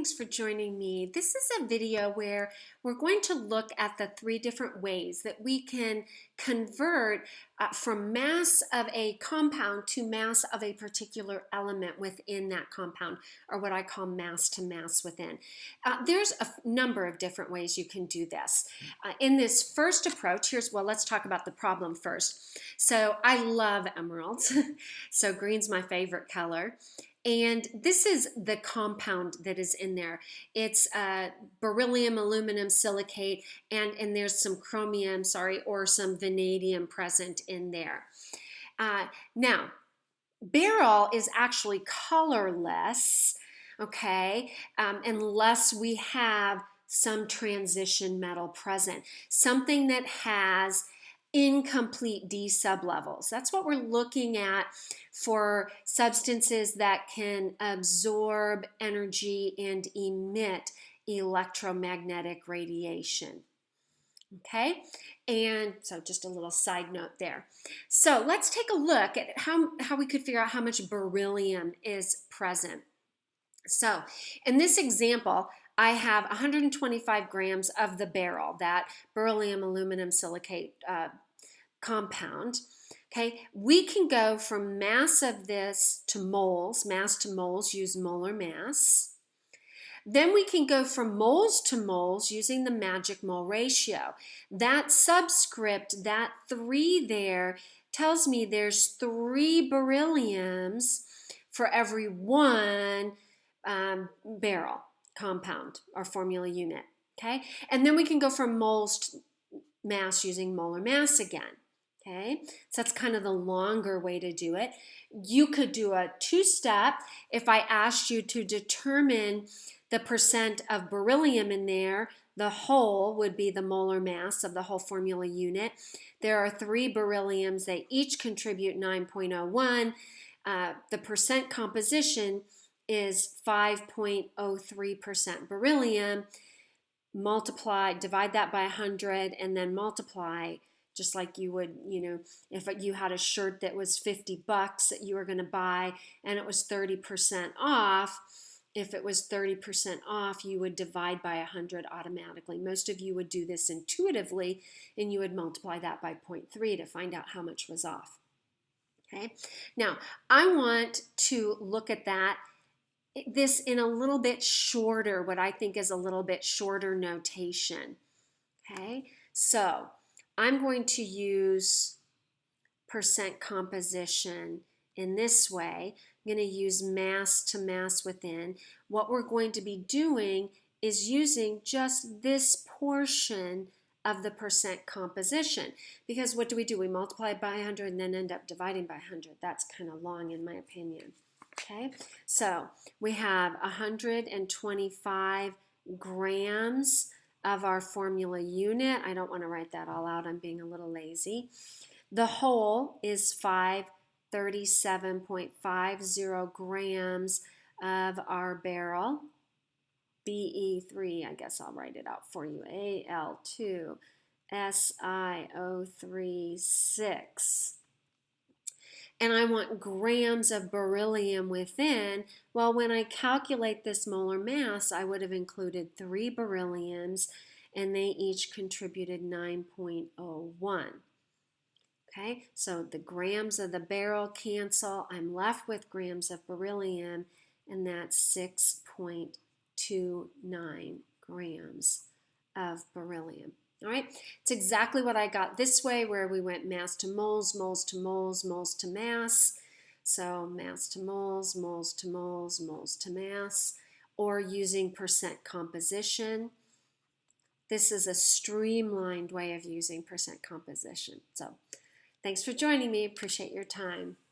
thanks for joining me. This is a video where we're going to look at the three different ways that we can convert from mass of a compound to mass of a particular element within that compound, or what I call mass to mass within. There's a number of different ways you can do this. In this first approach, let's talk about the problem first. So I love emeralds, so green's my favorite color. And this is the compound that is in there. It's beryllium, aluminum, silicate, and there's some chromium, or some vanadium present in there. Now, beryl is actually colorless, okay, unless we have some transition metal present, something that has incomplete D sublevels. That's what we're looking at for substances that can absorb energy and emit electromagnetic radiation. Okay, and so just a little side note there. So let's take a look at how we could figure out how much beryllium is present. So in this example, I have 125 grams of the beryl, that beryllium aluminum silicate compound. Okay, we can go from mass of this to moles, use molar mass. Then we can go from moles to moles using the magic mole ratio. That subscript, that 3 there, tells me there's 3 berylliums for every 1 beryl compound or formula unit. Okay, and then we can go from moles to mass using molar mass again. Okay, so that's kind of the longer way to do it. You could do a 2-step if I asked you to determine the percent of beryllium in there. The whole would be the molar mass of the whole formula unit. There are 3 berylliums. They each contribute 9.01. The percent composition is 5.03% beryllium. Divide that by 100, and then multiply, just like you would, if you had a shirt that was $50 that you were going to buy and it was 30% off. If it was 30% off, you would divide by 100 automatically. Most of you would do this intuitively, and you would multiply that by 0.3 to find out how much was off. Okay, now I want to look at this in a little bit shorter, what I think is a little bit shorter notation. Okay, so I'm going to use percent composition in this way. I'm going to use mass to mass within. What we're going to be doing is using just this portion of the percent composition, because what do? We multiply by 100 and then end up dividing by 100. That's kind of long in my opinion. Okay, so we have 125 grams of our formula unit. I don't want to write that all out. I'm being a little lazy. The whole is 537.50 grams of our beryl. Be3, I guess I'll write it out for you. Al2 SiO36. And I want grams of beryllium within. Well, when I calculate this molar mass, I would have included 3 berylliums, and they each contributed 9.01. Okay, so the grams of the beryl cancel. I'm left with grams of beryllium, and that's 6.29 grams of beryllium. All right, it's exactly what I got this way, where we went mass to moles, moles to moles, moles to mass. So mass to moles, moles to moles, moles to mass, or using percent composition. This is a streamlined way of using percent composition. So thanks for joining me. Appreciate your time.